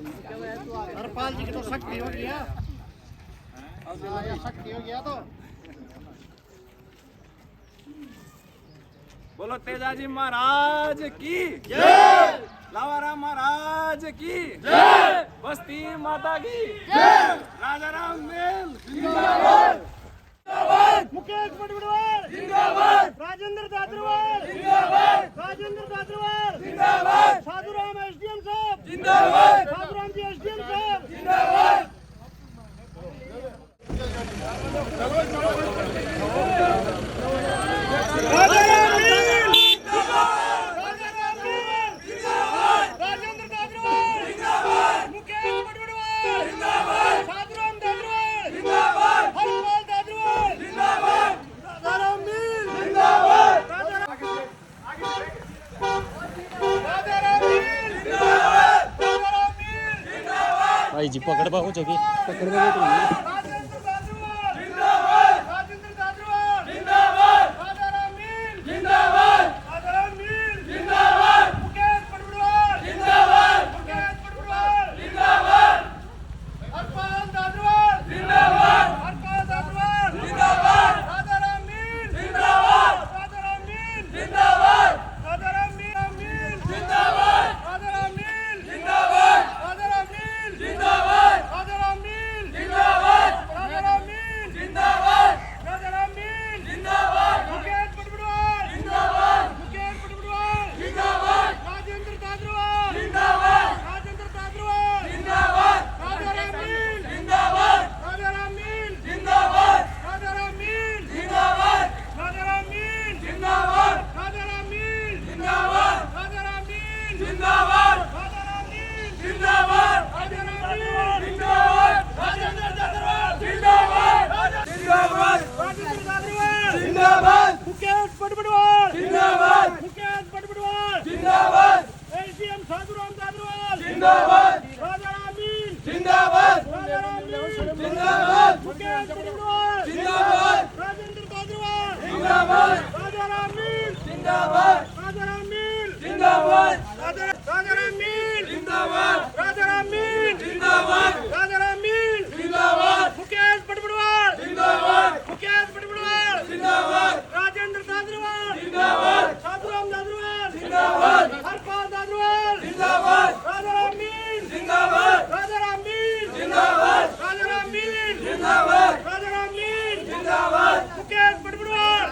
हरपाल जी की तो शक्ति हो गया, शक्ति हो गया तो। बोलो तेजाजी महाराज की जय, लावाराम महाराज की जय, बस्ती माता की जय, राजा राम मेल जिंदाबाद, मुकेश बड़बड़वाल जिंदाबाद, राजेंद्र दादरवाल जिंदाबाद, राजेंद्र दादरवाल जिंदाबाद, साधुराम एसडीएम साहब जिंदाबाद, साधुराम जी एसडीएम साहब जिंदाबाद। राजेंद्र दादरवाल मुकेश बड़बड़वाल साधुराम दादरवाल हरपाल दादरवाल राजाराम मील भाई जी पकड़ पाओ जगी पकड़ पाओ राजेंद्र दादरवाल राजेंद्र दादरवाल राजाराम मील राजाराम मील मुकेश बड़बड़वाल मुकेश बड़बड़वाल हरपाल दादरवाल हरपाल दादरवाल राजाराम मील राजाराम मील राजाराम मील राजाराम मील राजाराम मील राजाराम मील राजाराम मील राजाराम मील मुकेश बड़बड़वाल मुकेश बड़बड़वाल राजेंद्र दादरवाल राजेंद्र दादरवाल राजाराम मील राजाराम मील राजाराम मील राजाराम मील राजाराम मील राजाराम मील राजाराम मील राजेंद्र दादरवाल राजेंद्र दादरवाल मुकेश बड़बड़वाल मुकेश बड़बड़वाल एसडीएम साधुराम दादरवाल राजाराम मील राजाराम मील मुकेश बड़बड़वाल राजेंद्र दादरवाल राजाराम मील राजाराम मील राजाराम मील राजाराम मील राजाराम मील मुकेश बड़बड़वाल मुकेश बड़बड़वाल राजेंद्र दादरवाल साधुराम दादरवाल हरपाल दादरवाल राजाराम मील राजाराम मील राजाराम मील राजाराम मील मुकेश बड़बड़वाल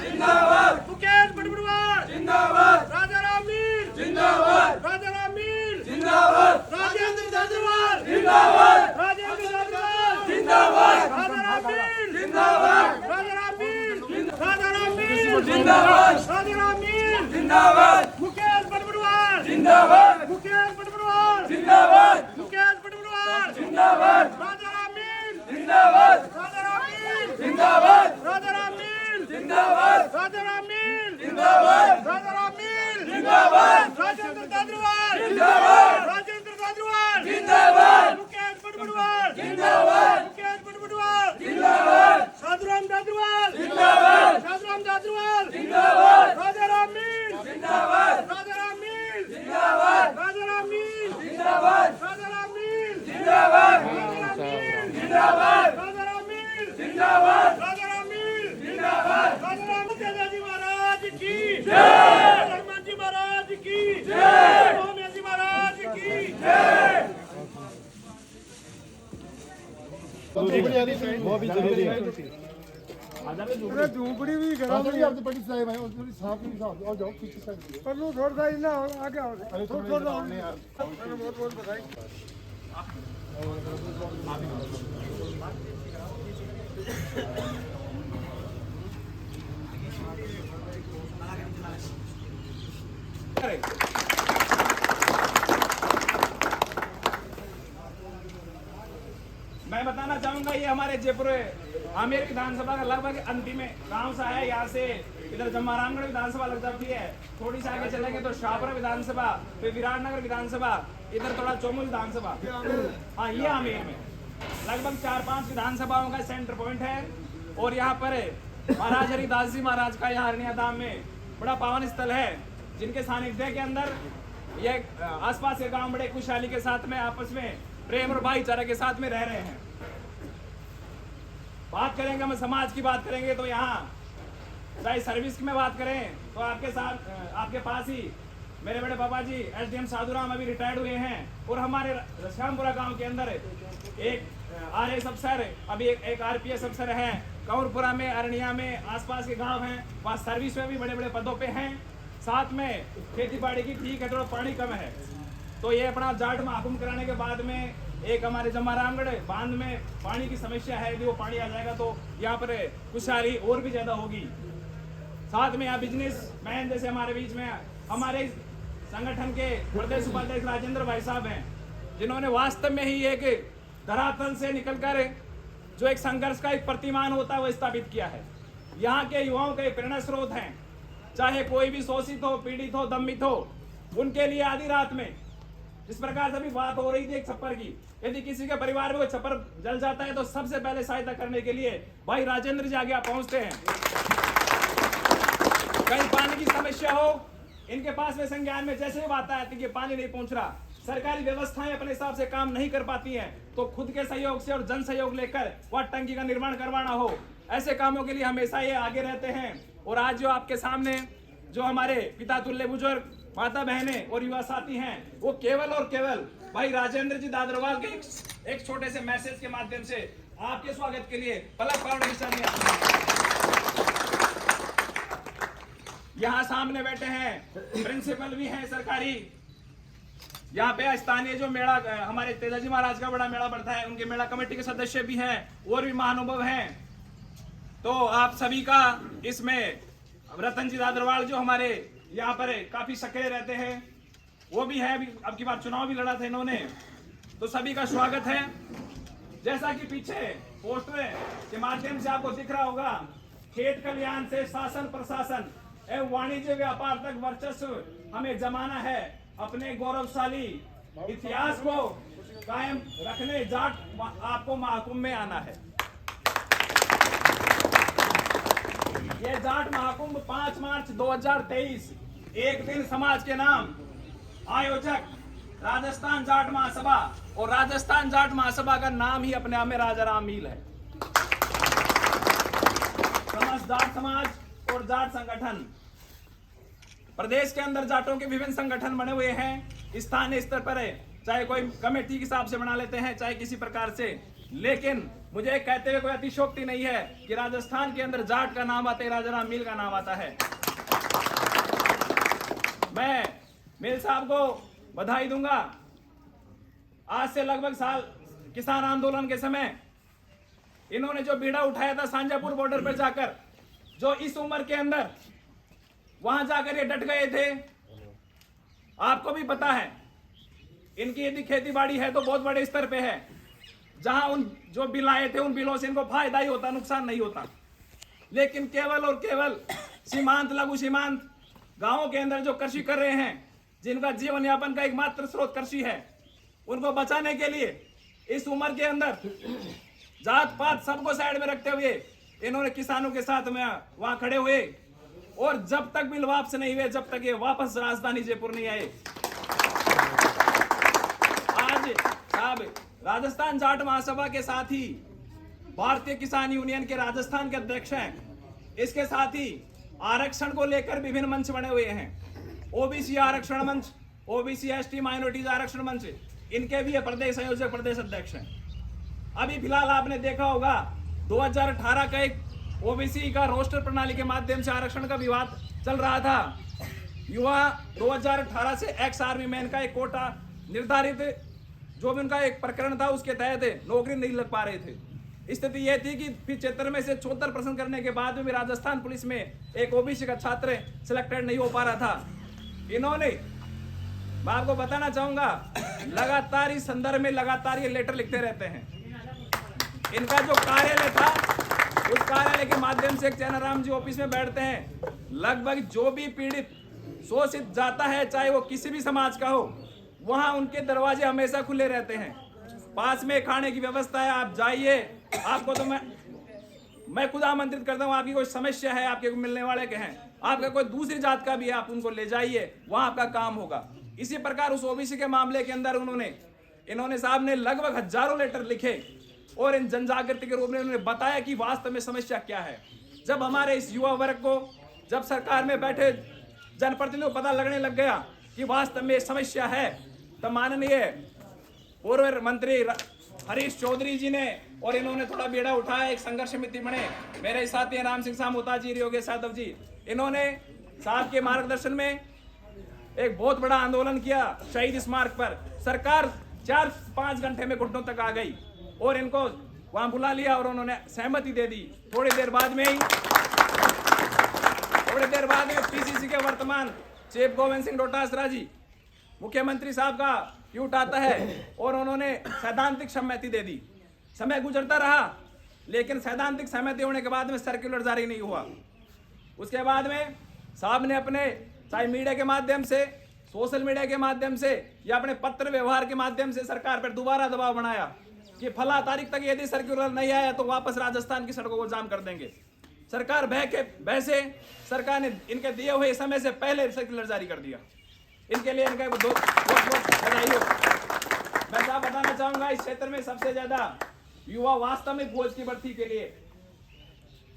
मुकेश बड़बड़वाल राजाराम मील राजाराम मील राजेंद्र दादरवाल राजेंद्र दादरवाल राजाराम मील राजाराम मील राजाराम मील राजाराम मील मुकेश बड़बड़वाल मुकेश बड़बड़वाल मुकेश बड़बड़वाल राजाराम मील राजाराम मील राजाराम मील राजाराम मील राजाराम मील राजेंद्र दादरवाल राजेंद्र दादरवाल मुकेश बड़बड़वाल मुकेश बड़बड़वाल साधुराम दादरवाल साधुराम दादरवाल राजाराम मील राजाराम मील राजाराम मील राजाराम मील राजाराम मील राजाराम मील राजाराम तेजाजी महाराज की जय, हनुमान जी महाराज की जय, सोनिया जी महाराज की जय। वो भी जरूरी है। अरे झोपड़ी भी घरों में आपने बड़ी साहब है उसमें सांप नहीं साहब और जाओ पीछे साइड पर लो थोड़ा सा ना आगे आओ अरे थोड़ा सामने यार बहुत बहुत बधाई। मैं बताना चाहूंगा ये हमारे जयपुर आमेर विधानसभा का लगभग अंतिम गांव सा है। यहाँ से इधर जम्मारामगढ़ विधानसभा लग जाती है, थोड़ी सी आगे चलेंगे तो शाहपुरा विधानसभा, फिर विराटनगर विधानसभा, इधर थोड़ा चोमू विधानसभा। हाँ, ये आमेर में लगभग 4-5 विधानसभाओं का सेंटर पॉइंट है। और यहाँ पर महाराज हरिदास जी महाराज का यहाँ हरनिया धाम में बड़ा पावन स्थल है, जिनके सानिध्य के अंदर ये आसपास के गांव बड़े खुशहाली के साथ में आपस में प्रेम और भाईचारा के साथ में रह रहे हैं। बात करेंगे, हम समाज की बात करेंगे तो यहाँ चाहे सर्विस की में बात करें तो आपके साथ आपके पास ही मेरे बड़े पापा जी एसडीएम साधुराम अभी रिटायर्ड हुए हैं, और हमारे श्यामपुरा गांव के अंदर एक आरएएस अफसर, अभी एक आरपीएस अफसर है। कंवरपुरा में, अरनिया में, आसपास के गांव हैं, वहाँ सर्विस में भी बड़े बड़े पदों पे हैं। साथ में खेती बाड़ी की ठीक है, थोड़ा पानी कम है, तो ये अपना जाट महाकुंभ कराने के बाद में एक हमारे जमारामगढ़ बांध में पानी की समस्या है, यदि वो पानी आ जाएगा तो यहाँ पर खुशहाली और भी ज्यादा होगी। साथ में यहाँ बिजनेस मैन जैसे हमारे बीच में हमारे संगठन के प्रदेश उपाध्यक्ष राजेंद्र भाई साहब हैं, जिन्होंने वास्तव में ही एक धरातल से निकलकर जो एक संघर्ष का एक प्रतिमान होता है वो स्थापित किया है। यहाँ के युवाओं के प्रेरणा स्रोत हैं, चाहे कोई भी शोषित हो, पीड़ित हो, दमित हो, उनके लिए आधी रात में जिस प्रकार से अभी बात हो रही थी एक छप्पर की, यदि किसी के परिवार में वो छप्पर जल जाता है तो सबसे पहले सहायता करने के लिए भाई राजेंद्र जी आगे पहुंचते हैं। कहीं पानी की समस्या हो, इनके पास में संज्ञान में जैसे ही बात आती है कि पानी नहीं पहुंच रहा, सरकारी व्यवस्थाएं अपने हिसाब से काम नहीं कर पाती हैं, तो खुद के सहयोग से और जन सहयोग लेकर वह टंकी का निर्माण करवाना हो, ऐसे कामों के लिए हमेशा ये आगे रहते हैं। और आज जो आपके सामने जो हमारे पिता तुल्य बुजुर्ग, माता बहनें और युवा साथी हैं, वो केवल और केवल भाई राजेंद्र जी दादरवाल के एक छोटे से मैसेज के माध्यम से आपके स्वागत के लिए पलक पावड़ यहाँ सामने बैठे हैं, प्रिंसिपल भी हैं सरकारी। यहाँ पे स्थानीय जो मेला हमारे तेजाजी महाराज का बड़ा मेला पड़ता है, उनके मेला कमेटी के सदस्य भी हैं और भी महानुभव हैं। तो आप सभी का इसमें रतन जी दादरवाल जो हमारे यहाँ पर काफी सक्रिय रहते हैं, वो भी है, अब की बार चुनाव भी लड़ा था इन्होंने, तो सभी का स्वागत है। जैसा कि पीछे पोस्टर के माध्यम से आपको दिख रहा होगा, खेत कल्याण से शासन प्रशासन एवं वाणिज्य व्यापार तक वर्चस्व हमें जमाना है, अपने गौरवशाली इतिहास को कायम रखने जाट आपको महाकुंभ में आना है। ये जाट महाकुंभ 5 मार्च 2023 एक दिन समाज के नाम आयोजक राजस्थान जाट महासभा, और राजस्थान जाट महासभा का नाम ही अपने आप में राजा राम मील है। समस्त जाट समाज और जाट संगठन, प्रदेश के अंदर जाटों के विभिन्न संगठन बने हुए हैं, स्थानीय स्तर पर है, चाहे कोई कमेटी के हिसाब से बना लेते हैं, चाहे किसी प्रकार से, लेकिन मुझे कहते हुए कोई अतिशोक्ति नहीं है कि राजस्थान के अंदर जाट का नाम आता है, राजा राम मील का नाम आता है। मैं मील साहब को बधाई दूंगा। आज से लगभग साल किसान आंदोलन के समय इन्होंने जो बीड़ा उठाया था सांजापुर बॉर्डर पर जाकर, जो इस उम्र के अंदर वहां जाकर ये डट गए थे। आपको भी पता है, इनकी यदि खेती बाड़ी है तो बहुत बड़े स्तर पे है, जहां उन जो बिल आए थे उन बिलों से इनको फायदा ही होता, नुकसान नहीं होता। लेकिन केवल और केवल सीमांत, लघु सीमांत गांवों के अंदर जो कृषि कर रहे हैं, जिनका जीवन यापन का एकमात्र स्रोत कृषि है, उनको बचाने के लिए इस उम्र के अंदर जात पात सबको साइड में रखते हुए इन्होंने किसानों के साथ में वहां खड़े हुए, और जब तक बिल वापस नहीं हुए, जब तक ये वापस राजधानी जयपुर नहीं आए। आज साहब राजस्थान जाट महासभा के साथ ही भारतीय किसान यूनियन के राजस्थान के अध्यक्ष हैं, इसके साथ ही आरक्षण को लेकर विभिन्न मंच बने हुए हैं। ओबीसी आरक्षण मंच, ओबीसी एसटी माइनॉरिटीज आरक्षण मंच, इनके भी प्रदेश संयोजक, प्रदेश अध्यक्ष हैं। अभी फिलहाल आपने देखा होगा 2018 का एक ओबीसी का रोस्टर प्रणाली के माध्यम से आरक्षण का विवाद चल रहा था। युवा 2018 से एक्स आर्मी मैन का एक कोटा निर्धारित, जो भी उनका एक प्रकरण था, उसके तहत नौकरी नहीं लग पा रहे थे। स्थिति यह थी कि फिर 76 में से 74% करने के बाद भी राजस्थान पुलिस में एक ओबीसी का छात्र सिलेक्टेड नहीं हो पा रहा था। इन्होंने, मैं आपको बताना चाहूंगा, लगातार इस संदर्भ में लगातार ये लेटर लिखते रहते हैं। इनका जो कार्यालय था, उस कार्यालय के माध्यम से चैनाराम जी ऑफिस में बैठते हैं। लगभग जो भी पीड़ित शोषित जाता है, चाहे वो किसी भी समाज का हो, वहां उनके दरवाजे हमेशा खुले रहते हैं। पास में खाने की व्यवस्था है, आप जाइए। आपको तो मैं खुद आमंत्रित करता हूँ, आपकी कोई समस्या है, आपके मिलने वाले के हैं, आपका कोई दूसरी जात का भी है, आप उनको ले जाइए, वहां आपका काम होगा। इसी प्रकार उस ओबीसी के मामले के अंदर उन्होंने इन्होंने साहब ने लगभग हजारों लेटर लिखे और इन जनजागृति के रूप में उन्होंने बताया कि वास्तव में समस्या क्या है। जब हमारे इस युवा वर्ग को, जब सरकार में बैठे जनप्रतिनिधियों को पता लगने लग गया कि वास्तव में समस्या है, तो माननीय पूर्व मंत्री हरीश चौधरी जी ने और इन्होंने थोड़ा बेड़ा उठाया, एक संघर्ष समिति बने, मेरे साथी राम सिंह सामोता जी, योगेश यादव जी, इन्होंने साहब के मार्गदर्शन में एक बहुत बड़ा आंदोलन किया शहीद स्मारक पर। सरकार 4-5 घंटे में घुटनों तक आ गई और इनको वहां बुला लिया और उन्होंने सहमति दे दी। थोड़ी देर बाद में पीसीसी के वर्तमान चीफ गोविंद सिंह डोटासरा जी, मुख्यमंत्री साहब का ट्वीट आता है और उन्होंने सैद्धांतिक सहमति दे दी। समय गुजरता रहा लेकिन सैद्धांतिक सहमति होने के बाद में सर्कुलर जारी नहीं हुआ। उसके बाद में साहब ने अपने चाहे मीडिया के माध्यम से, सोशल मीडिया के माध्यम से या अपने पत्र व्यवहार के माध्यम से सरकार पर दोबारा दबाव बनाया कि फला तारीख तक यदि सर्कुलर नहीं आया तो वापस राजस्थान की सड़कों को जाम कर देंगे। सरकार वैसे सरकार ने इनके दिए हुए समय से पहले सर्कुलर जारी कर दिया। इनके लिए इनका बहुत बधाई हो। मैं साहब बताना चाहूंगा, इस क्षेत्र में सबसे ज्यादा युवा वास्तविक फौज की भर्ती के लिए,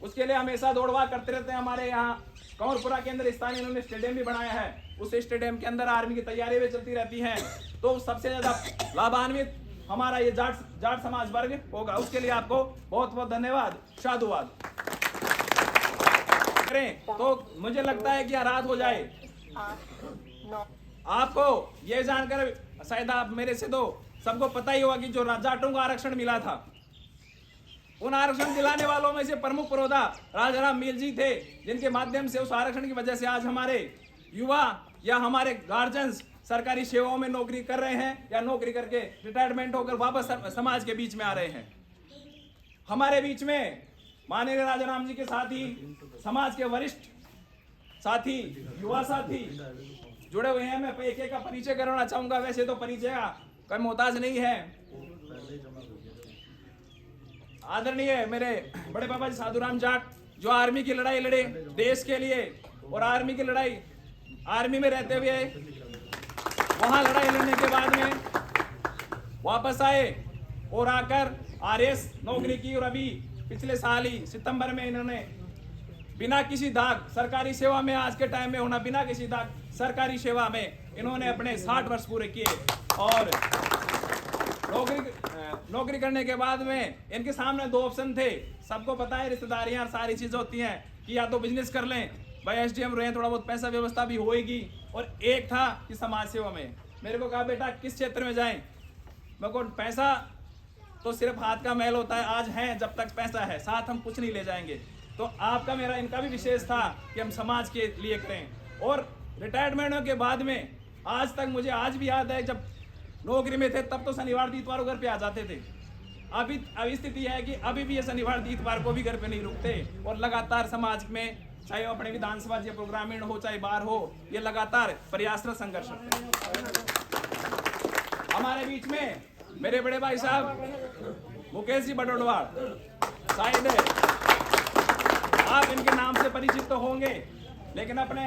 उसके लिए हमेशा दौड़वा करते रहते हैं। हमारे यहाँ कंवरपुरा के अंदर स्थानीय इन्होंने स्टेडियम भी बनाया है, उस स्टेडियम के अंदर आर्मी की तैयारी भी चलती रहती है। तो सबसे ज्यादा लाभान्वित हमारा ये जाट समाज वर्ग होगा। उसके लिए आपको बहुत बहुत धन्यवाद, साधुवाद करें। तो मुझे लगता है कि रात हो जाए। आपको ये जानकर शायद आप मेरे से तो सबको पता ही होगा कि जो जाटों को आरक्षण मिला था, उन आरक्षण दिलाने वालों में से प्रमुख पुरोधा राजाराम मील जी थे, जिनके माध्यम से उस आरक्षण की वजह से आज हमारे युवा या हमारे गार्जियंस सरकारी सेवाओं में नौकरी कर रहे हैं या नौकरी करके रिटायरमेंट होकर वापस समाज के बीच में आ रहे हैं। हमारे बीच में माननीय राजाराम जी के साथ ही समाज के वरिष्ठ साथी, युवा साथी जुड़े हुए हैं। मैं एक एक का परिचय करवाना चाहूंगा। वैसे तो परिचय का मोहताज नहीं है। आदरणीय मेरे बड़े पापा जी साधुराम जाट, जो आर्मी की लड़ाई लड़े देश के लिए, और आर्मी की लड़ाई, आर्मी में रहते हुए वहां लड़ाई लड़ने के बाद में वापस आए और आकर आरएस नौकरी की, और अभी पिछले साल ही सितंबर में इन्होंने बिना किसी दाग सरकारी सेवा में, आज के टाइम में होना बिना किसी दाग सरकारी सेवा में इन्होंने अपने 60 वर्ष पूरे किए। और नौकरी करने के बाद में इनके सामने 2 ऑप्शन थे। सबको पता है रिश्तेदारियां सारी चीजें होती हैं कि या तो बिजनेस कर लें, भाई एसडीएम रहे, थोड़ा बहुत पैसा व्यवस्था भी होएगी, और एक था कि समाज सेवा में। मेरे को कहा बेटा किस क्षेत्र में जाएं? मैं को पैसा तो सिर्फ हाथ का मैल होता है, आज है जब तक पैसा है, साथ हम कुछ नहीं ले जाएंगे। तो आपका मेरा इनका भी विशेष था कि हम समाज के लिए करें। और रिटायरमेंट के बाद में आज तक मुझे आज भी याद है, जब नौकरी में थे तब तो शनिवार इतवार घर पे आ जाते थे। अभी स्थिति है कि अभी भी ये शनिवार इतवार को भी घर पे नहीं रुकते और लगातार समाज में, चाहे अपने विधानसभा या ग्रामीण हो चाहे बाहर हो, ये लगातार प्रयासरत संघर्ष करते हैं। हमारे बीच में मेरे बड़े भाई साहब मुकेश जी बटोडवाड़, शायद आप इनके नाम से परिचित तो होंगे, लेकिन अपने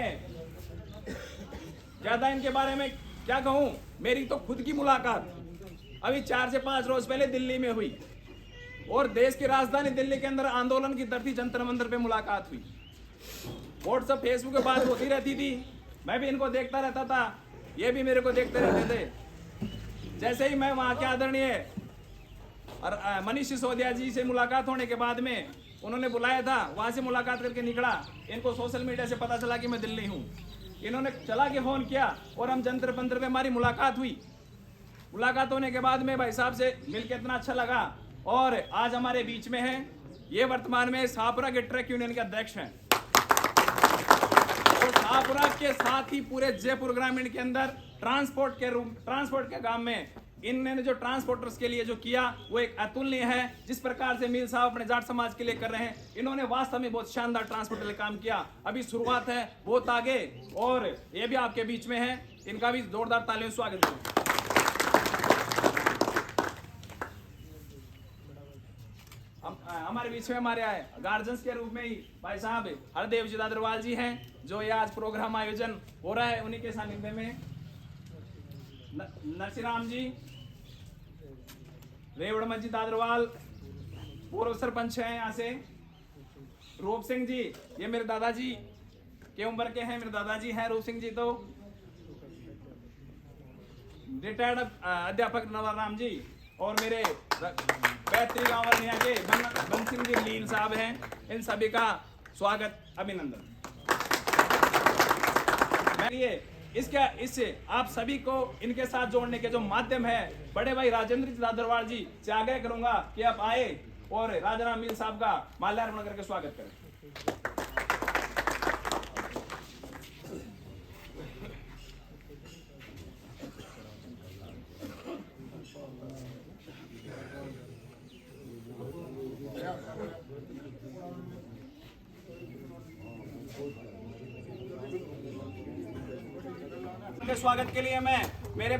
ज्यादा इनके बारे में क्या कहूं। मेरी तो खुद की मुलाकात अभी 4 से 5 रोज पहले दिल्ली में हुई, और देश की राजधानी दिल्ली के अंदर आंदोलन की धरती जंतर मंतर पे मुलाकात हुई। व्हाट्सएप फेसबुक पे बात होती रहती थी, मैं भी इनको देखता रहता था, ये भी मेरे को देखते रहते थे। जैसे ही मैं वहाँ के आदरणीय मनीष सिसोदिया जी से मुलाकात होने के बाद में उन्होंने बुलाया था, वहाँ से मुलाकात करके निकला। इनको सोशल मीडिया से पता चला कि मैं दिल्ली हूँ, इन्होंने चला के फोन किया और हम जंतर मंतर पे हमारी मुलाकात हुई। मुलाकात होने के बाद में भाई साहब से मिलकर इतना अच्छा लगा, और आज हमारे बीच में हैं, ये वर्तमान में शाहपुरा के ट्रक यूनियन के अध्यक्ष हैं। और शाहपुरा के साथ ही पूरे जयपुर ग्रामीण के अंदर ट्रांसपोर्ट के काम में इन्होंने जो ट्रांसपोर्टर्स के लिए जो किया वो एक अतुलनीय है। जिस प्रकार से मील साहब अपने जाट समाज के लिए कर रहे हैं, इन्होंने वास्तव में बहुत शानदार ट्रांसपोर्ट के लिए काम किया। अभी शुरुआत है, बहुत आगे, और ये भी आपके बीच में है, इनका भी जोरदार तालियों से स्वागत करें। हमारे बीच में हमारे गार्जियंस के रूप में ही भाई साहब हरदेव जी दादरवाल जी हैं, जो ये आज प्रोग्राम आयोजन हो रहा है उन्हीं के सानिध्य में। नरसिंह राम जी, रेवड़मल जी दादरवाल पूर्व सरपंच हैं यहाँ से। रूप सिंह जी, ये मेरे दादाजी के उम्र के हैं, मेरे दादाजी हैं रूप सिंह जी। तो रिटायर्ड अध्यापक नवराम जी और मेरे पैतृक गांव वरनिया के बंसिंह जी लील साहब हैं। इन सभी का स्वागत, अभिनंदन। इससे आप सभी को इनके साथ जोड़ने के जो माध्यम है, बड़े भाई राजेंद्र दादरवाल जी से आग्रह करूंगा कि आप आए और राजाराम मील साहब का माल्यार्पण करके स्वागत करें। स्वागत के लिए मैं मेरे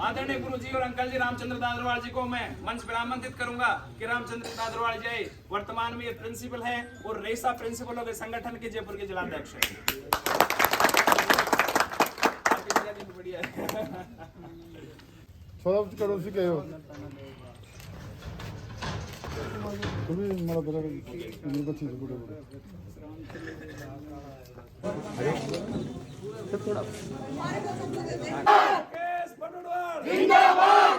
आदरणीय गुरु जी और अंकल जी रामचंद्र दादरवाल जी को मैं मंच पर आमंत्रित करूंगा कि रामचंद्र दादरवाल जी वर्तमान में ये प्रिंसिपल हैं और रेसा प्रिंसिपलों के संगठन के जयपुर के जिलाध्यक्ष हैं। सौरभ करो सी कहो तुम्हें मारा बड़ा ये बच्ची से बड़े बड़े थोड़ा जिंदाबाद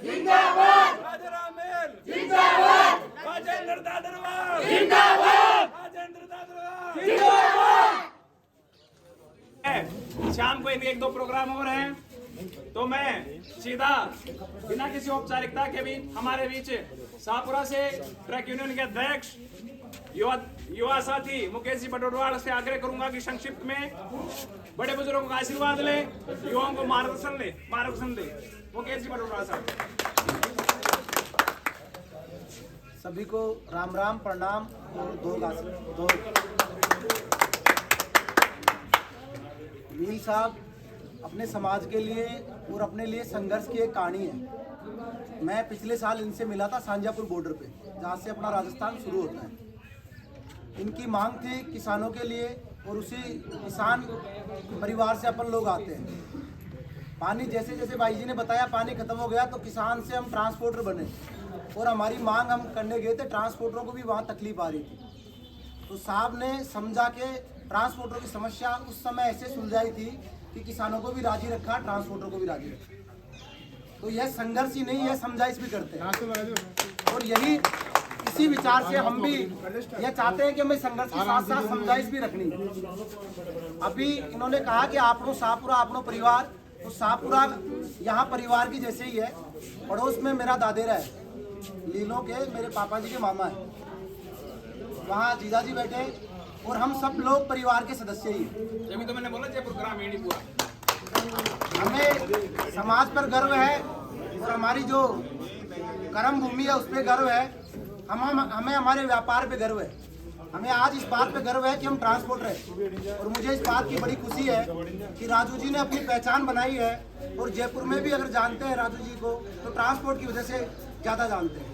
जिंदाबाद जिंदाबाद राजेंद्र दादरवाल जिंदाबाद राजेंद्र दादरवाल जिंदाबाद। शाम को इनके 1-2 प्रोग्राम हो रहे हैं, तो मैं सीधा बिना किसी औपचारिकता के भी हमारे बीच शाहपुरा से ट्रक यूनियन के अध्यक्ष युवा साथी मुकेश जी पटोडवाल से आग्रह करूंगा कि संक्षिप्त में बड़े बुजुर्गों का आशीर्वाद ले, युवाओं को मार्गदर्शन दे। मुकेश जी पटोडवाल साहब। सभी को राम राम प्रणाम और दो मील साहब अपने समाज के लिए और अपने लिए संघर्ष की एक कहानी है। मैं पिछले साल इनसे मिला था सांजापुर बॉर्डर पे, जहाँ से अपना राजस्थान शुरू होता है। इनकी मांग थी किसानों के लिए, और उसी किसान परिवार से अपन लोग आते हैं। पानी जैसे जैसे भाई जी ने बताया पानी खत्म हो गया, तो किसान से हम ट्रांसपोर्टर बने और हमारी मांग हम करने गए थे। ट्रांसपोर्टरों को भी वहाँ तकलीफ आ रही थी, तो साहब ने समझा के ट्रांसपोर्टरों की समस्या उस समय ऐसे सुलझाई थी कि किसानों को भी राजी रखा, ट्रांसपोर्टर को भी राजी रखा। तो यह संघर्ष ही नहीं, यह समझाइश भी करते हैं। और यही इसी विचार से हम भी यह चाहते हैं कि हमें संघर्ष के साथ साथ समझाइश भी रखनी है। अभी इन्होंने कहा कि आपनो शाहपुरा आपनो परिवार, तो शाहपुरा यहाँ परिवार की जैसे ही है। पड़ोस में मेरा दादेरा है, लीलों के मेरे पापा जी के मामा है, वहाँ जीजा जी बैठे, और हम सब लोग परिवार के सदस्य ही हैं। तो मैंने बोला जयपुर ग्रामीण ही पूरा। हमें समाज पर गर्व है और हमारी जो कर्म भूमि है उस पर गर्व है। हमें हमारे व्यापार पे गर्व है। हमें आज इस बात पे गर्व है कि हम ट्रांसपोर्टर हैं, और मुझे इस बात की बड़ी खुशी है कि राजू जी ने अपनी पहचान बनाई है। और जयपुर में भी अगर जानते हैं राजू जी को, तो ट्रांसपोर्ट की वजह से ज़्यादा जानते हैं।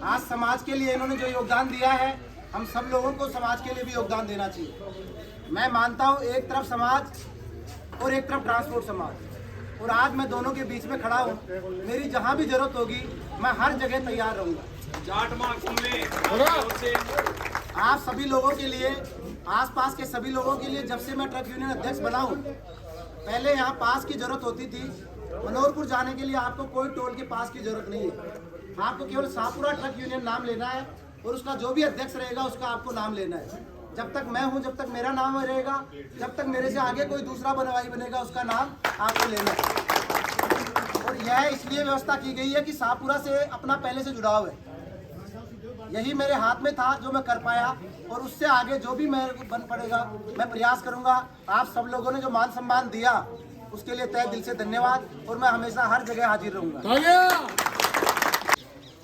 आज समाज के लिए इन्होंने जो योगदान दिया है, हम सब लोगों को समाज के लिए भी योगदान देना चाहिए। मैं मानता हूँ एक तरफ समाज और एक तरफ ट्रांसपोर्ट समाज, और आज मैं दोनों के बीच में खड़ा हूँ। मेरी जहाँ भी जरूरत होगी मैं हर जगह तैयार रहूँगा। आप सभी लोगों के लिए, आसपास के सभी लोगों के लिए, जब से मैं ट्रक यूनियन अध्यक्ष बना हूँ, पहले यहाँ पास की जरूरत होती थी। मनोहरपुर जाने के लिए आपको कोई टोल के पास की जरूरत नहीं है। आपको केवल शाहपुरा ट्रक यूनियन नाम लेना है, और उसका जो भी अध्यक्ष रहेगा उसका आपको नाम लेना है। जब तक मैं हूं, जब तक मेरा नाम रहेगा, जब तक मेरे से आगे कोई दूसरा बनवाई बनेगा, उसका नाम आपको लेना है। और यह इसलिए व्यवस्था की गई है कि शाहपुरा से अपना पहले से जुड़ाव है। यही मेरे हाथ में था जो मैं कर पाया, और उससे आगे जो भी मेरे को बन पड़ेगा मैं प्रयास करूंगा। आप सब लोगों ने जो मान सम्मान दिया उसके लिए तहे दिल से धन्यवाद, और मैं हमेशा हर जगह हाजिर रहूंगा।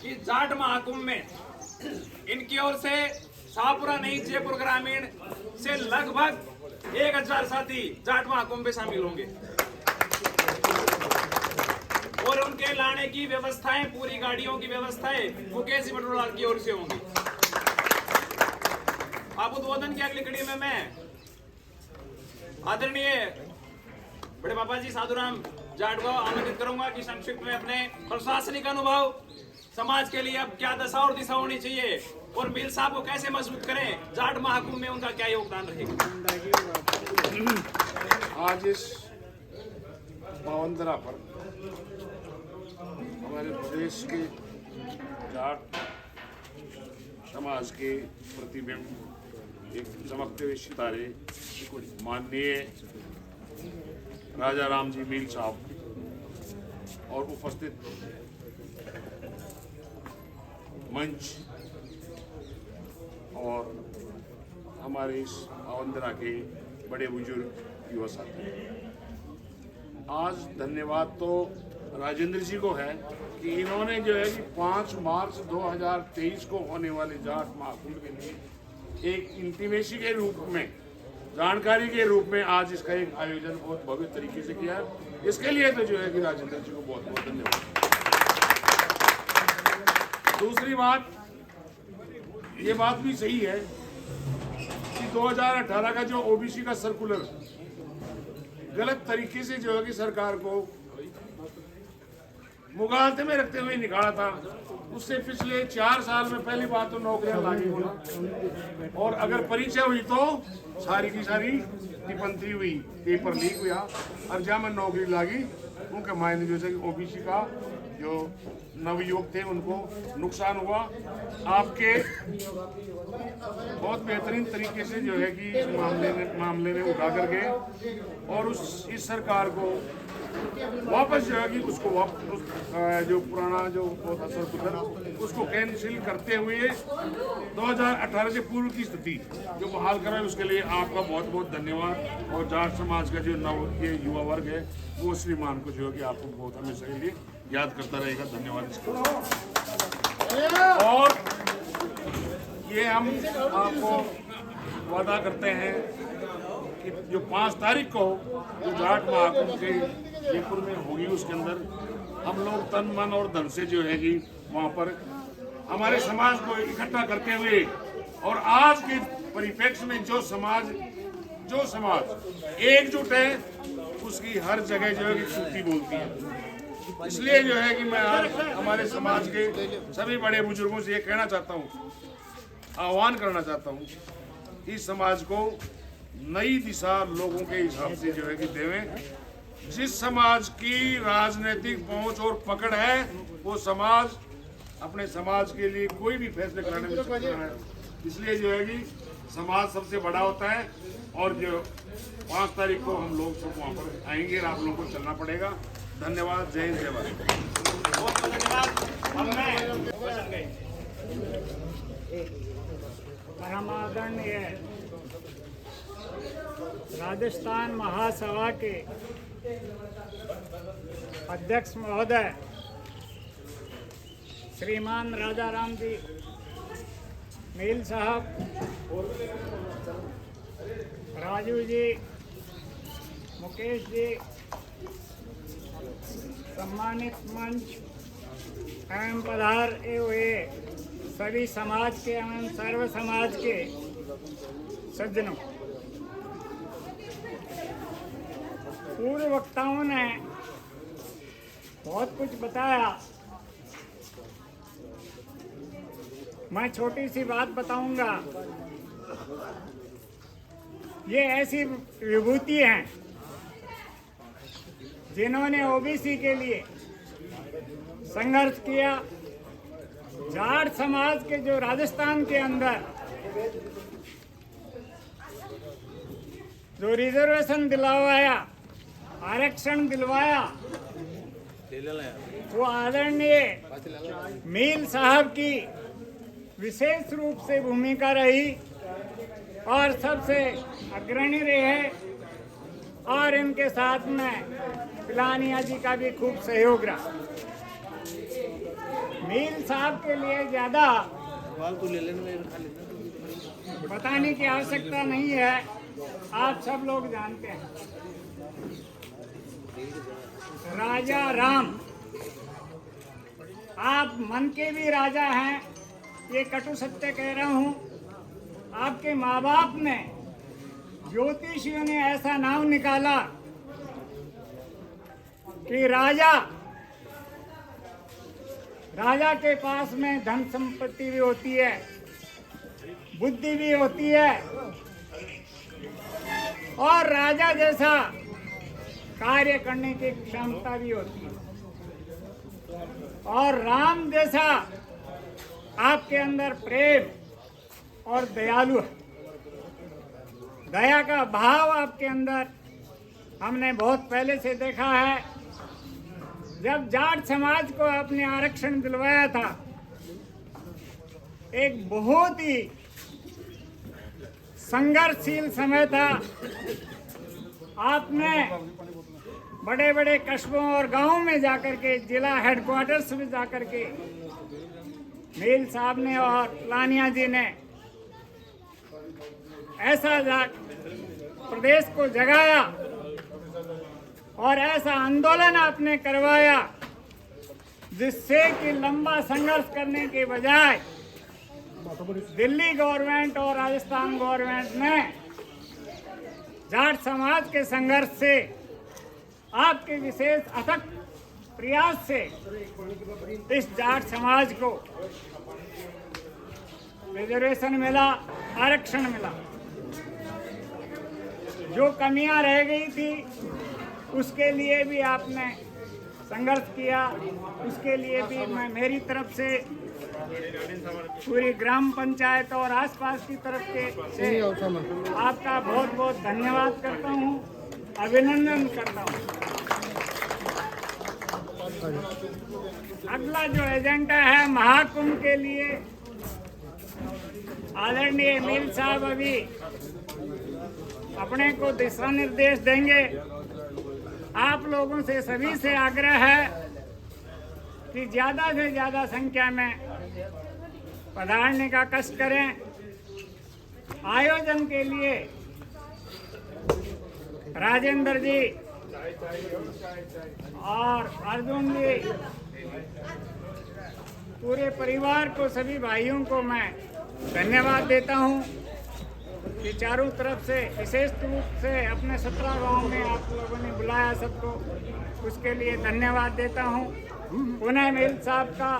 इस जाट महाकुंभ में इनकी ओर से शाहपुरा नहीं जयपुर ग्रामीण से लगभग 1000 साथी जाट महाकुंभ में शामिल होंगे, और उनके लाने की व्यवस्थाएं, पूरी गाड़ियों की व्यवस्थाएं मुकेश जी पटोडवाल की ओर से होंगी। अब उद्बोधन की अगली कड़ी में मैं आदरणीय बड़े बाबा जी साधुराम जाट को आमंत्रित करूंगा कि संक्षिप्त में अपने प्रशासनिक अनुभव, समाज के लिए अब क्या दशा और दिशा होनी चाहिए और मील साहब को कैसे मजबूत करें, जाट महाकुंभ में उनका क्या योगदान रहेगा। आज इस पावनधरा पर हमारे प्रदेश के जाट समाज के प्रतिबिंब, एक चमकते हुए सितारे माननीय राजा राम जी मील साहब और उपस्थित मंच और हमारे इस पावनधरा के बड़े बुजुर्ग युवा साथी, आज धन्यवाद तो राजेंद्र जी को है कि इन्होंने जो है कि 5 मार्च 2023 को होने वाले जाट महाकुंभ के लिए एक इंटीमेसी के रूप में, जानकारी के रूप में आज इसका एक आयोजन बहुत भव्य तरीके से किया है। इसके लिए तो जो है कि राजेंद्र जी को बहुत बहुत धन्यवाद। दूसरी बात, ये बात भी सही है कि 2018 का जो ओबीसी का सर्कुलर गलत तरीके से जो है कि सरकार को मुगालते में रखते हुए निकाला था, उससे पिछले 4 साल में पहली बात तो नौकरियां लागू होना, और अगर परीक्षा हुई तो सारी की सारी निपंथी हुई, पेपर लीक हुआ और जहाँ में नौकरी लागी उनके मायने जो है कि ओबीसी का जो नवयुवक थे उनको नुकसान हुआ। आपके बहुत बेहतरीन तरीके से जो है कि इस मामले में उठा करके और इस सरकार को वापस जो है कि उसको जो पुराना जो बहुत सर्कुलर उसको कैंसिल करते हुए 2018 से पूर्व की स्थिति जो बहाल कराए, उसके लिए आपका बहुत बहुत धन्यवाद। और जाट समाज का जो नव ये युवा वर्ग है वो श्रीमान को जो है कि आपको बहुत हमेशा के लिए याद करता रहेगा। धन्यवाद इसको। और ये हम आपको वादा करते हैं कि जो 5 तारीख को जो जाट महाकुंभ के जयपुर में होगी उसके अंदर हम लोग तन मन और धन से जो है कि वहाँ पर हमारे समाज को इकट्ठा करते हुए, और आज के परिप्रेक्ष्य में जो समाज एकजुट है उसकी हर जगह जो है कि खूबी बोलती है। इसलिए जो है कि मैं आज हमारे समाज के सभी बड़े बुजुर्गों से ये कहना चाहता हूँ, आह्वान करना चाहता हूँ कि समाज को नई दिशा लोगों के हिसाब से जो है कि देवें। जिस समाज की राजनीतिक पहुंच और पकड़ है वो समाज अपने समाज के लिए कोई भी फैसले कराने में सक्षम है। इसलिए जो है कि समाज सबसे बड़ा होता है, और जो 5 तारीख को हम लोग सब वहाँ पर आएंगे और आप लोगों को चलना पड़ेगा। धन्यवाद। जय हिंद, जय भारत। परमादरणीय राजस्थान महासभा के अध्यक्ष महोदय श्रीमान राजा राम जी मील साहब, राजू जी, मुकेश जी, सम्मानित मंच एवं पधारे हुए सभी समाज के एवं सर्व समाज के सज्जनों, पूर्व वक्ताओं ने बहुत कुछ बताया। मैं छोटी सी बात बताऊंगा। ये ऐसी विभूति हैं जिन्होंने ओबीसी के लिए संघर्ष किया। जाट समाज के जो राजस्थान के अंदर जो रिजर्वेशन दिलवाया, आरक्षण दिलवाया, वो आदरणीय मील साहब की विशेष रूप से भूमिका रही और सबसे अग्रणी रहे, और इनके साथ में पिलानिया जी का भी खूब सहयोग रहा। मील साहब के लिए ज़्यादा बताने की आवश्यकता नहीं है, आप सब लोग जानते हैं। राजा राम, आप मन के भी राजा हैं, ये कटु सत्य कह रहा हूँ। आपके माँ बाप ने, ज्योतिषियों ने ऐसा नाम निकाला कि राजा के पास में धन संपत्ति भी होती है, बुद्धि भी होती है और राजा जैसा कार्य करने की क्षमता भी होती है। और राम जैसा आपके अंदर प्रेम और दयालु है, दया का भाव आपके अंदर हमने बहुत पहले से देखा है। जब जाट समाज को आपने आरक्षण दिलवाया था, एक बहुत ही संघर्षशील समय था। आपने बड़े बड़े कस्बों और गांवों में जाकर के, जिला हेडक्वार्टर्स में जाकर के मील साहब ने और लानिया जी ने ऐसा प्रदेश को जगाया और ऐसा आंदोलन आपने करवाया जिससे कि लंबा संघर्ष करने के बजाय दिल्ली गवर्नमेंट और राजस्थान गवर्नमेंट ने जाट समाज के संघर्ष से, आपके विशेष अथक प्रयास से इस जाट समाज को रिजर्वेशन मिला, आरक्षण मिला। जो कमियां रह गई थी उसके लिए भी आपने संघर्ष किया, उसके लिए भी मैं मेरी तरफ से पूरी ग्राम पंचायत और आसपास की तरफ से आपका बहुत बहुत धन्यवाद करता हूं, अभिनंदन करता हूं। अगला जो एजेंडा है महाकुंभ के लिए, आदरणीय मील साहब अभी अपने को दिशा निर्देश देंगे। आप लोगों से, सभी से आग्रह है कि ज्यादा से ज्यादा संख्या में पधारने का कष्ट करें। आयोजन के लिए राजेंद्र जी और अर्जुन जी, पूरे परिवार को, सभी भाइयों को मैं धन्यवाद देता हूं कि चारों तरफ से, विशेष रूप से अपने 17 गांव में आप लोगों ने बुलाया सबको, उसके लिए धन्यवाद देता हूं। पुनः मील साहब का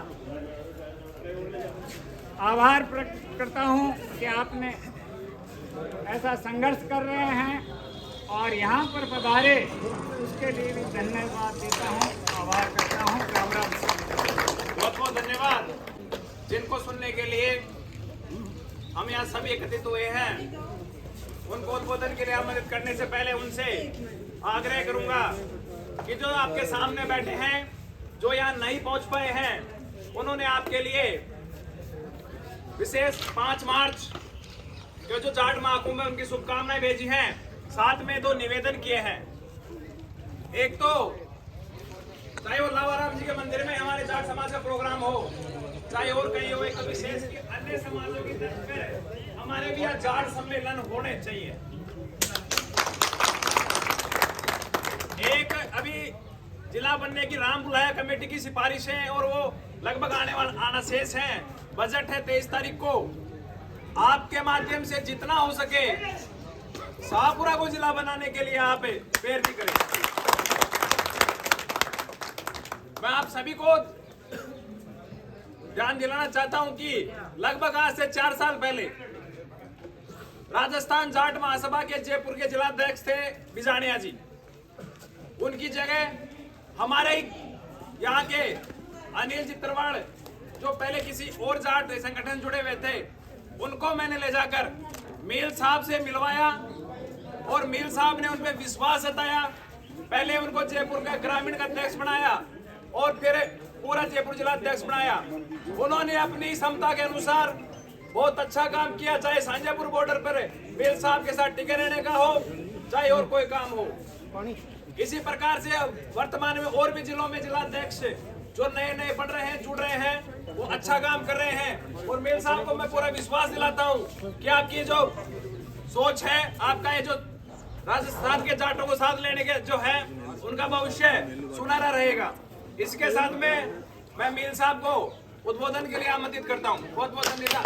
आभार प्रकट करता हूं कि आपने ऐसा संघर्ष कर रहे हैं और यहाँ पर पधारे, उसके लिए भी धन्यवाद देता हूँ, आभार करता हूँ। राम राम। बहुत बहुत धन्यवाद जिनको सुनने के लिए हम यहाँ सभी एकत्रित हुए हैं। उनको उद्बोधन के लिए आमंत्रित करने से पहले उनसे आग्रह करूंगा कि जो आपके सामने बैठे हैं, जो यहाँ नहीं पहुंच पाए हैं, उन्होंने आपके लिए विशेष 5 मार्च के जो जाट महाकुंभ है उनकी शुभकामनाएं भेजी हैं। साथ में 2 निवेदन किए हैं। एक तो चाहे वो लावाराम जी के मंदिर में हमारे जाट समाज का प्रोग्राम हो, चाहे और कहीं हो, एक विशेष की अन्य समाजों की तरफ पे हमारे भी यहाँ जाट सम्मेलन होने चाहिए। एक अभी जिला बनने की राम बुलाया कमेटी की सिफारिश है और वो लगभग आना शेष है। बजट है 23 तारीख को। आपके माध्यम से जितना हो सके शाहपुरा को जिला बनाने के लिए आप पैरवी करें। मैं आप सभी को ध्यान दिलाना चाहता हूं कि लगभग आज से 4 साल पहले राजस्थान जाट महासभा के जयपुर के जिलाध्यक्ष थे बिजानिया जी। उनकी जगह हमारे यहाँ के अनिल चित्रवाड़, जो पहले किसी और जाट संगठन जुड़े हुए थे, उनको मैंने ले जाकर मील साहब से मिलवाया और मील साहब ने उनपे विश्वास जताया। पहले उनको जयपुर का ग्रामीण का अध्यक्ष बनाया और फिर पूरा जयपुर जिला अध्यक्ष बनाया। उन्होंने अपनी क्षमता के अनुसार बहुत अच्छा काम किया, चाहे सांजापुर बॉर्डर पर मील साहब के साथ टिके रहने का हो, चाहे और कोई काम हो। इसी प्रकार से वर्तमान में और भी जिलों में जिला अध्यक्ष जो नए नए बन रहे हैं, जुड़ रहे हैं, वो अच्छा काम कर रहे हैं। और मील साहब को मैं पूरा विश्वास दिलाता हूँ कि आपकी जो सोच है, आपका ये जो राजस्थान के जाटों को साथ लेने के जो है, उनका भविष्य सुनहरा रहेगा। इसके साथ में मैं मील साहब को उद्बोधन के लिए आमंत्रित करता हूँ। बहुत बहुत धन्यवाद।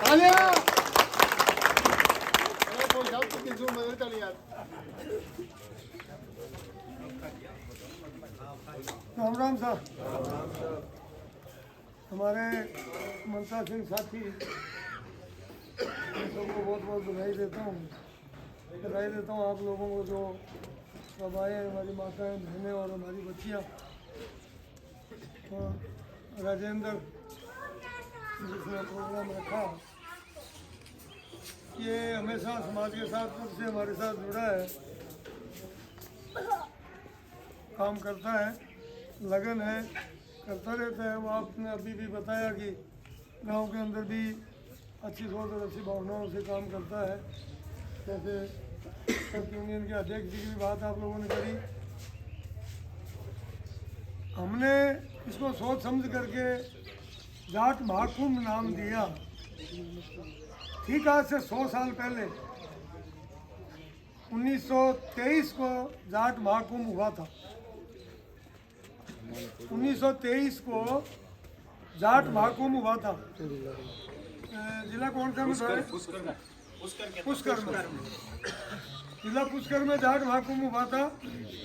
राम राम साहब। हमारे ममता सिंह साथी सबको बहुत बहुत बधाई देता हूँ आप लोगों को जो सब आए हैं, हमारी माताएं बहनें और हमारी बच्चियाँ और राजेंद्र जिसने प्रोग्राम रखा। ये हमेशा समाज के साथ कब से हमारे साथ जुड़ा है, काम करता है, लगन है, करता रहता है। वो आपने अभी भी बताया कि गांव के अंदर भी अच्छी सोच और अच्छी भावनाओं से काम करता है। जैसे सब यूनियन के अध्यक्ष जी की भी बात आप लोगों ने करी। हमने इसको सोच समझ करके जाट महाकुंभ नाम दिया। ठीक आज से 100 साल पहले 1923 को जाट महाकुंभ हुआ था। 1923 को जाट महाकुंभ हुआ था। जिला कौन सा में? पुष्कर में। जिला पुष्कर में जाट महाकुंभ हुआ था।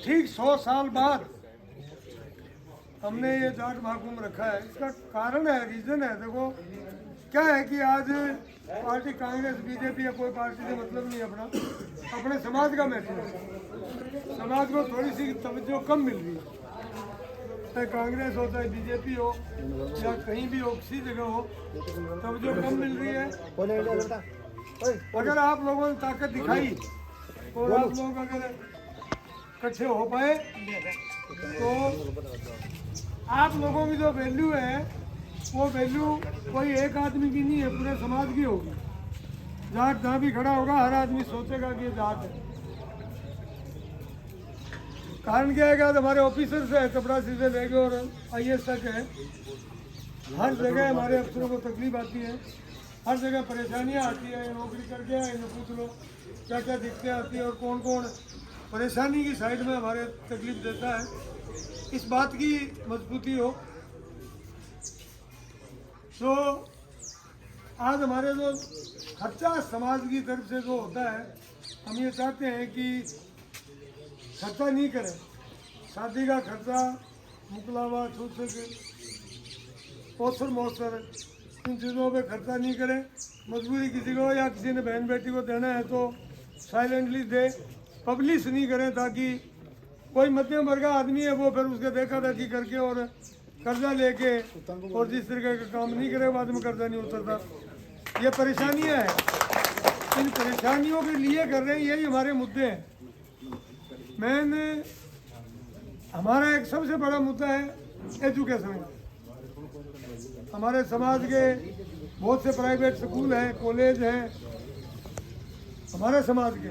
ठीक 100 साल बाद हमने ये जाट महाकुंभ रखा है। इसका कारण है, रीजन है। देखो क्या है कि आज पार्टी कांग्रेस बीजेपी या कोई पार्टी से मतलब नहीं, अपने समाज का मैटर है। समाज को थोड़ी सी तवज्जो कम मिल रही है, चाहे कांग्रेस हो चाहे बीजेपी हो या कहीं भी हो, किसी जगह हो, तवज्जो कम मिल रही है। अगर आप लोगों ने ताकत दिखाई और आप लोग अगर इकट्ठे हो पाए तो आप लोगों की जो वैल्यू है वो वैल्यू कोई एक आदमी की नहीं है, पूरे समाज की होगी। जाट जहाँ भी खड़ा होगा हर आदमी सोचेगा कि ये जाट है। कारण क्या है कि आज हमारे ऑफिसर्स है, चपरासी से लेके और IAS तक है, हर जगह हमारे अफसरों को तकलीफ आती है, हर जगह परेशानियाँ आती है। नौकरी करके आए, इन्हें पूछ लो क्या क्या दिक्कतें आती है और कौन कौन परेशानी की साइड में हमारे तकलीफ देता है। इस बात की मजबूती हो तो आज हमारे जो खर्चा समाज की तरफ से जो होता है, हम ये चाहते हैं कि खर्चा नहीं करें। शादी का खर्चा, मुकलावा, छूछक, पोस्टर मोस्टर, इन चीज़ों पे खर्चा नहीं करें। मजबूरी किसी को या किसी ने बहन बेटी को देना है तो साइलेंटली दे, पब्लिश नहीं करें, ताकि कोई मध्यम वर्ग का आदमी है वो फिर उसके देखा देखी करके और कर्जा लेके और जिस तरीके का काम नहीं करे बाद में कर्जा नहीं उतरता। ये परेशानियां हैं, इन परेशानियों के लिए कर रहे हैं, यही हमारे मुद्दे हैं। मैंने हमारा एक सबसे बड़ा मुद्दा है एजुकेशन का। हमारे समाज के बहुत से प्राइवेट स्कूल हैं, कॉलेज हैं, हमारे समाज के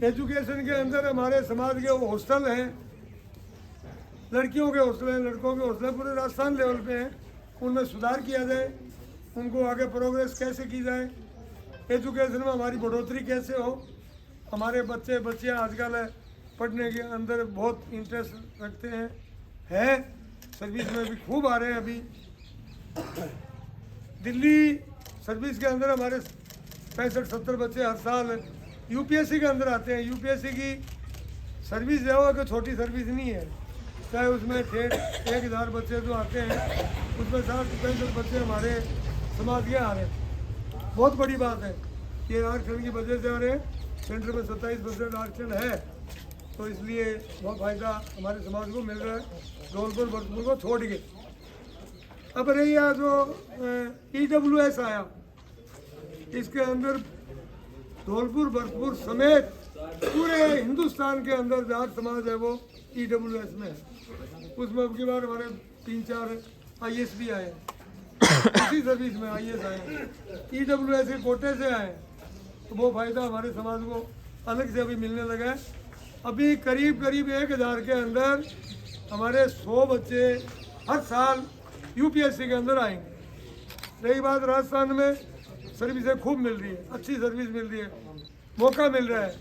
एजुकेशन के अंदर हमारे समाज के वो हॉस्टल हैं, लड़कियों के हॉस्टल हैं, लड़कों के हॉस्टल पूरे राजस्थान लेवल पे हैं। उनमें सुधार किया जाए, उनको आगे प्रोग्रेस कैसे की जाए, एजुकेशन में हमारी बढ़ोतरी कैसे हो। हमारे बच्चे बच्चियाँ आजकल पढ़ने के अंदर बहुत इंटरेस्ट रखते हैं, सर्विस में भी खूब आ रहे हैं। अभी दिल्ली सर्विस के अंदर हमारे 65-70 बच्चे हर साल UPSC के अंदर आते हैं। UPSC की सर्विस जो है कि छोटी सर्विस नहीं है, चाहे उसमें 1000 बच्चे जो आते हैं उसमें 60-65 बच्चे हमारे समाज के आ रहे हैं। बहुत बड़ी बात है, ये आरक्षण की वजह से आ रहे हैं। सेंटर में 27% आरक्षण है, तो इसलिए बहुत फायदा हमारे समाज को मिल रहा है धौलपुर भरतपुर को छोड़ के। अब रही जो EWS आया, इसके अंदर धौलपुर भरतपुर समेत पूरे हिंदुस्तान के अंदर जाट समाज है वो EWS में है। उसमें अब की बार हमारे 3-4 IAS भी आए, इसी सर्विस में IAS आए, EWS के कोटे से आए, तो वो फायदा हमारे समाज को अलग से अभी मिलने लगा है। अभी करीब 1000 के अंदर हमारे 100 बच्चे हर साल UPSC के अंदर आएंगे। रही बात राजस्थान में सर्विसें खूब मिल रही है, अच्छी सर्विस मिल रही है, मौका मिल रहा है।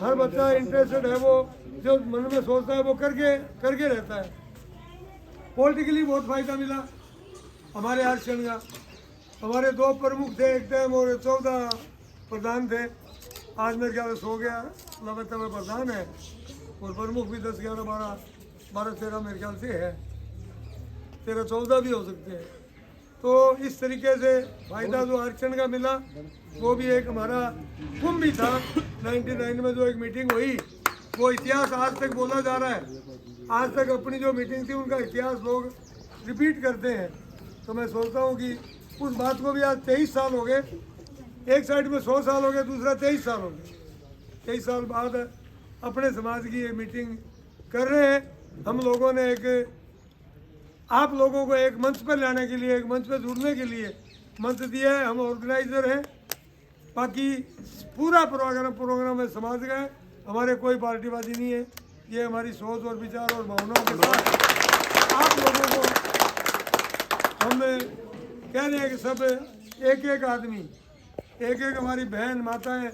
हर बच्चा इंटरेस्टेड है, वो जो मन में सोचता है वो करके रहता है। पॉलिटिकली बहुत फायदा मिला हमारे आरक्षण का। हमारे 2 प्रमुख थे एक टाइम और 14 प्रधान थे। आज मेरे ख्याल से 100 गया लगातार में प्रधान है और प्रमुख भी 10, 11, 12 12-13 मेरे ख्याल से है, 13-14 भी हो सकते हैं। तो इस तरीके से फायदा जो आरक्षण का मिला वो भी एक हमारा कुंभ भी था। 99 में जो एक मीटिंग हुई वो इतिहास आज तक बोला जा रहा है। आज तक अपनी जो मीटिंग थी उनका इतिहास लोग रिपीट करते हैं। तो मैं सोचता हूँ कि उस बात को भी आज 23 साल हो गए, एक साइड में 100 साल हो गए, दूसरा 23 साल हो गए। 23 साल बाद अपने समाज की ये मीटिंग कर रहे हैं। हम लोगों ने एक आप लोगों को एक मंच पर लाने के लिए, एक मंच पर जुड़ने के लिए मंच दिया है। हम ऑर्गेनाइजर हैं, बाकी पूरा प्रोग्राम है समाज का है, हमारे कोई पार्टीबाजी नहीं है। ये हमारी सोच और विचार और भावनाओं के साथ आप लोगों को हम कह रहे हैं कि सब एक एक आदमी, एक एक हमारी बहन, माताएं,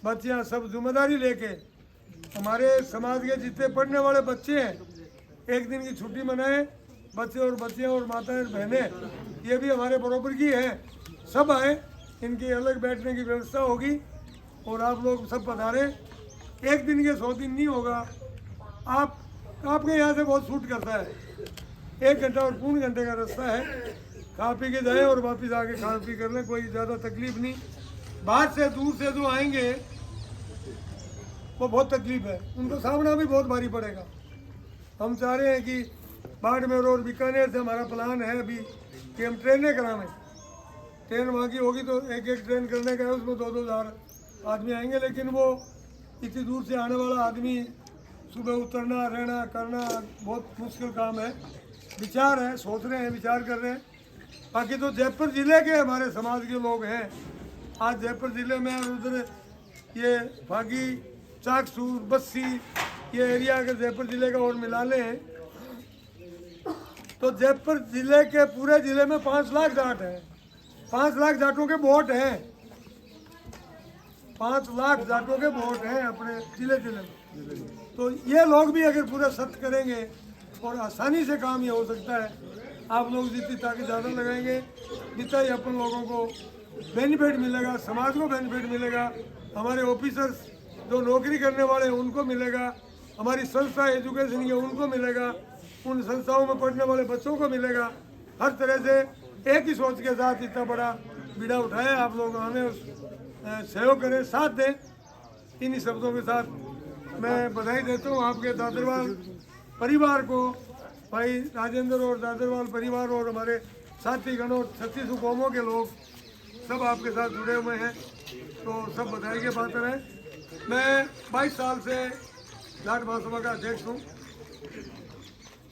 बच्चियां सब जिम्मेदारी लेके हमारे समाज के जितने पढ़ने वाले बच्चे हैं एक दिन की छुट्टी मनाएं। बच्चे और बच्चियां और माताएं बहनें ये भी हमारे बराबर की हैं, सब आए, इनकी अलग बैठने की व्यवस्था होगी और आप लोग सब पधारें। एक दिन के 100 दिन नहीं होगा। आपके यहाँ से बहुत सूट करता है, 1 घंटा और 3 घंटे का रास्ता है, खा पी के जाए और वापस आके खा पी कर लें, कोई ज़्यादा तकलीफ नहीं। बाहर से दूर से जो आएंगे वो बहुत तकलीफ है, उनको सामना भी बहुत भारी पड़ेगा। हम चाह रहे हैं कि बाड़मेर और बीकानेर से हमारा प्लान है अभी कि हम ट्रेनें करावें। ट्रेन वहाँ की होगी तो एक ट्रेन करने का है, उसमें 2-2 हज़ार आदमी आएंगे। लेकिन वो इतनी दूर से आने वाला आदमी सुबह उतरना, रहना, करना बहुत मुश्किल काम है। विचार है, सोच रहे हैं, विचार कर रहे हैं। बाकी तो जयपुर ज़िले के हमारे समाज के लोग हैं। आज जयपुर ज़िले में और उधर ये फागी, चाकसूर, बस्सी ये एरिया अगर जयपुर ज़िले का और मिला लें तो जयपुर ज़िले के पूरे ज़िले में 5 लाख जाट हैं। 5 लाख जाटों के वोट हैं, 5 लाख जाटों के वोट हैं अपने ज़िले में। तो ये लोग भी अगर पूरा सख्त करेंगे और आसानी से काम ये हो सकता है। आप लोग जितनी ताकत ज़्यादा लगाएंगे जितना ही अपन लोगों को बेनिफिट मिलेगा, समाज को बेनिफिट मिलेगा, हमारे ऑफिसर्स जो नौकरी करने वाले हैं उनको मिलेगा, हमारी संस्था एजुकेशन की उनको मिलेगा, उन संस्थाओं में पढ़ने वाले बच्चों को मिलेगा। हर तरह से एक ही सोच के साथ इतना बड़ा बीड़ा उठाया, आप लोग हमें सहयोग करें, साथ दें। इन्हीं शब्दों के साथ मैं बधाई देता हूँ आपके दादरवाल परिवार को, भाई राजेंद्र और दादरवाल परिवार और हमारे साथीगण और 36 कौमों के लोग सब आपके साथ जुड़े हुए हैं, तो सब बधाई के पात्र हैं। मैं 22 साल से जाट महासभा का अध्यक्ष हूँ।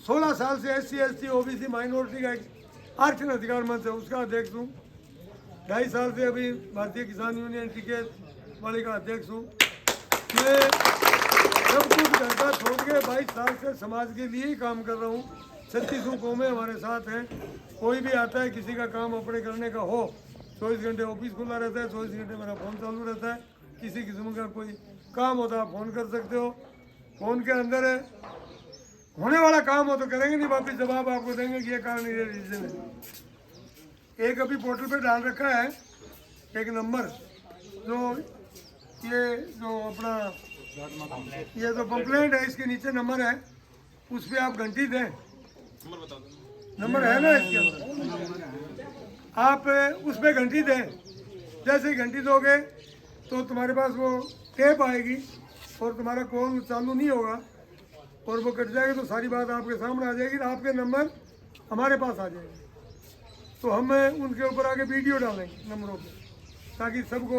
16 साल से SC ST OBC माइनॉरिटी का आरक्षण अधिकार मंच है उसका अध्यक्ष हूँ। 2.5 साल से अभी भारतीय किसान यूनियन टिकट वाले का अध्यक्ष हूँ। मैं सब कुछ घंटा छोड़ के 22 साल से समाज के लिए ही काम कर रहा हूँ। 36 कौमें हमारे साथ हैं। कोई भी आता है, किसी का काम अपने करने का हो, 24 घंटे ऑफिस खुला रहता है, 24 घंटे मेरा फ़ोन चालू रहता है। किसी किस्म का कोई काम होता है आप फ़ोन कर सकते हो। फ़ोन के अंदर होने वाला काम हो तो करेंगे, नहीं वापिस जवाब आपको देंगे कि ये काम नहीं रीजन है। एक अभी पोर्टल पे डाल रखा है एक नंबर, जो अपना ये जो कंप्लेंट है इसके नीचे नंबर है, उस पर आप घंटी दें। नंबर है ना इसके अंदर, आप उस पर घंटी दें। जैसे ही घंटी दोगे तो तुम्हारे पास वो टेप आएगी और तुम्हारा कॉल चालू नहीं होगा और वो कट जाएगा, तो सारी बात आपके सामने आ जाएगी, आपके नंबर हमारे पास आ जाएगा। तो हम उनके ऊपर आके वीडियो डालेंगे नंबरों पे, ताकि सबको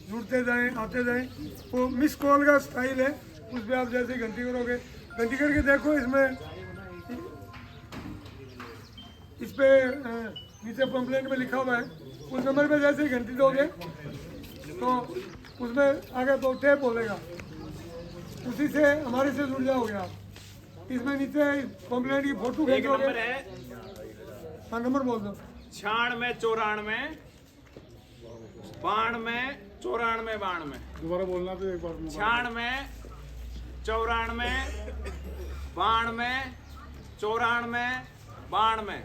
जुड़ते जाएं, आते जाएं। वो मिस कॉल का स्टाइल है, उस पर आप जैसे घंटी करोगे, घंटी करके देखो इसमें, इस पे नीचे पंपलेट में लिखा हुआ है, उस नंबर पे जैसे ही घंटी दोगे तो उसमें आगे तो टेप बोलेगा, उसी से हमारे से जुड़ जाओगे आप। इसमें नीचे पंपलेट की फोटो खींचोगे। हाँ नंबर बोल दो। 96 94 92 दोबारा बोलना तो एक बार। 96 94 92 92।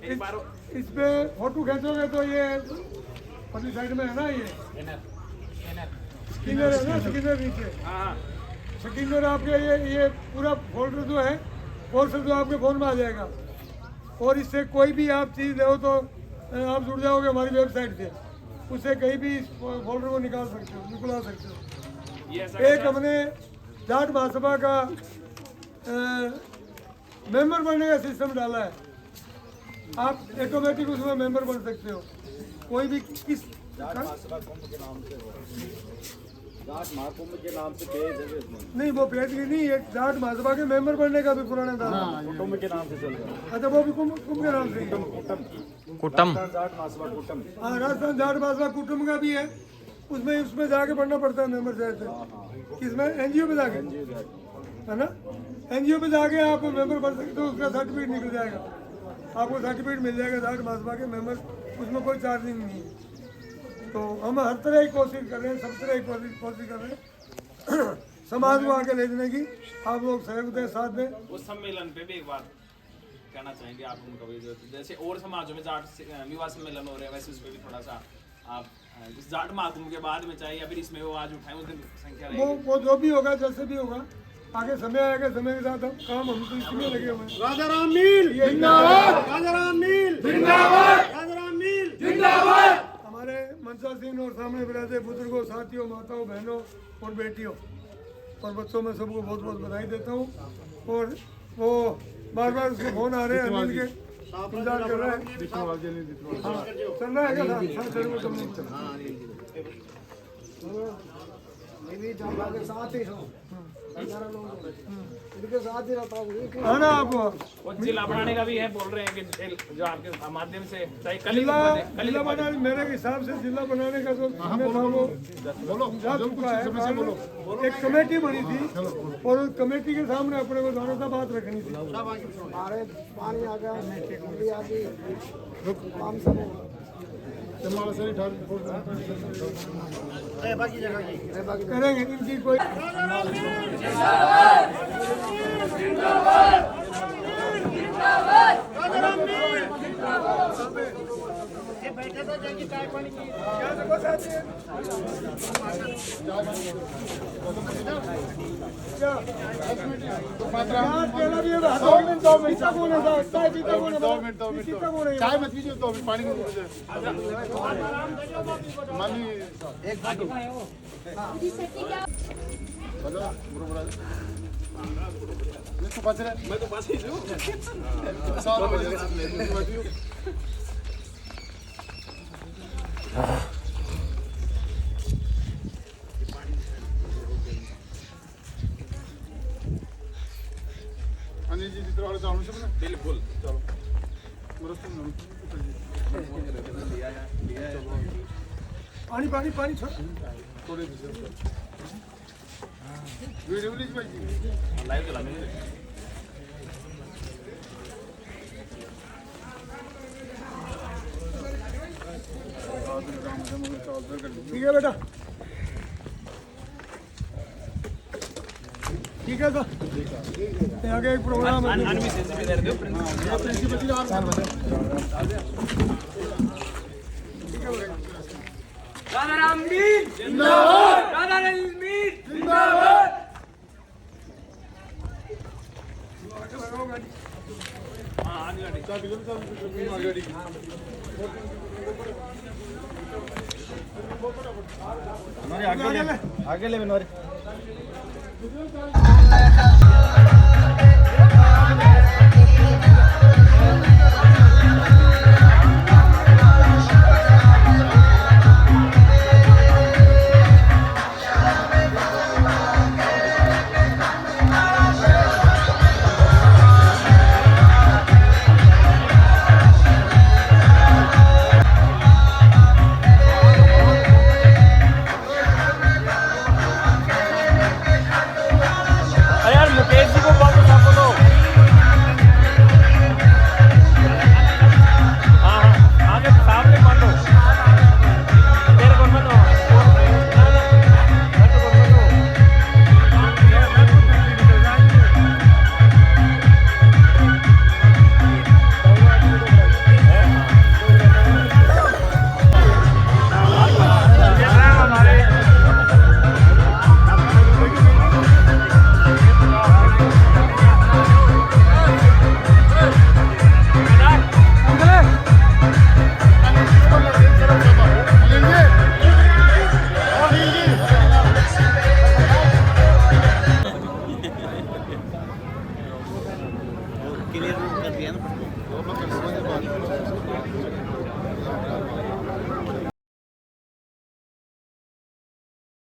एक बार इस पे फोटो खींचोगे तो ये अपनी साइड में है ना, ये स्किनर है ना, स्किनर नीचे। हाँ स्किनर आपके ये पूरा फोल्डर जो है कोर्स जो आपके फ़ोन में आ जाएगा, और इससे कोई भी आप चीज़ ले तो आप जुड़ जाओगे हमारी वेबसाइट से, उससे कहीं भी इस फोल्डर को निकाल सकते हो, निकलवा सकते हो। एक हमने जाट महासभा का मेंबर बनने का सिस्टम डाला है, आप ऑटोमेटिक उसमें मेंबर बन सकते हो। कोई भी किस नहीं वो पेज की नहीं, एक जाट महासभा के मेंबर बनने का भी पुराना डाला कुटुंब के नाम से चल रहा है। अच्छा वो भी कुटुंब के नाम से कुटुंब हाँ, राजस्थान जाट महासभा कुटुंब का भी है, उसमें जाके पढ़ना पड़ता है मेंबर से। किसमें? एनजीओ पे जाके, है ना, एनजीओ पे जाके आप मेंबर बन सकते हो, उसका सर्टिफिकेट निकल जाएगा, आपको सर्टिफिकेट मिल जाएगा जाट महासभा के मेंबर, उसमें कोई चार्जिंग नहीं है। तो हम हर तरह की कोशिश कर रहे हैं, सब तरह की कोशिश कर रहे हैं समाज को आगे ले जाने की। आप लोग सहयोग दें, साथ दें। उस सम्मेलन पे भी एक बात कहना चाहेंगे आप उनको भी, जैसे और समाजों में जाट युवा सम्मेलन हो रहे हैं, वैसे उस पर भी थोड़ा सा आप इस जाट महाकुंभ के बाद में चाहिए या फिर इसमें वो आज उठाएं, उस दिन संख्या रहेगी। वो जो भी होगा, जैसे भी होगा, आगे समय आएगा, समय के साथ हम काम हम तो इसमें लगे हुए हैं। राजाराम मील जिंदाबाद, राजाराम मील जिंदाबाद, राजाराम मील जिंदाबाद। हमारे मनसा सिंह और सामने विराजे बुजुर्गों, साथियों, माताओं, बहनों और बेटियों और बच्चों में सबको बहुत बहुत बधाई देता हूँ। और वो बार बार उसके फोन आ रहे हैं, अनिल के इंतजार कर रहे हैं। हाँ, चल रहा है क्या है ना आप? वो जिला बनाने का भी है, बोल रहे हैं कि जो आपके माध्यम से जिला बनाने, मेरे हिसाब से जिला बनाने का जो समय था वो जा चुका है। एक कमेटी बनी थी और उस कमेटी के सामने अपने को दोनों सा बात रखनी थी। पानी आ गया, नदी आ गई, करेंगे इनकी कोई चाय मत पीजिए, 2 मिनट पानी मैं तो पास ही हूँ। अनिल जी जितना वाले जाऊँ से बिल्कुल चलो पानी पानी पानी छोड़ थोड़े वीडियो रिलीज भाई लाइव चलाने ठीक है बेटा, ठीक है सर। आगे एक प्रोग्राम है। राजाराम मील जिंदाबाद, राजाराम मील जिंदाबाद। आगे ले बनवारे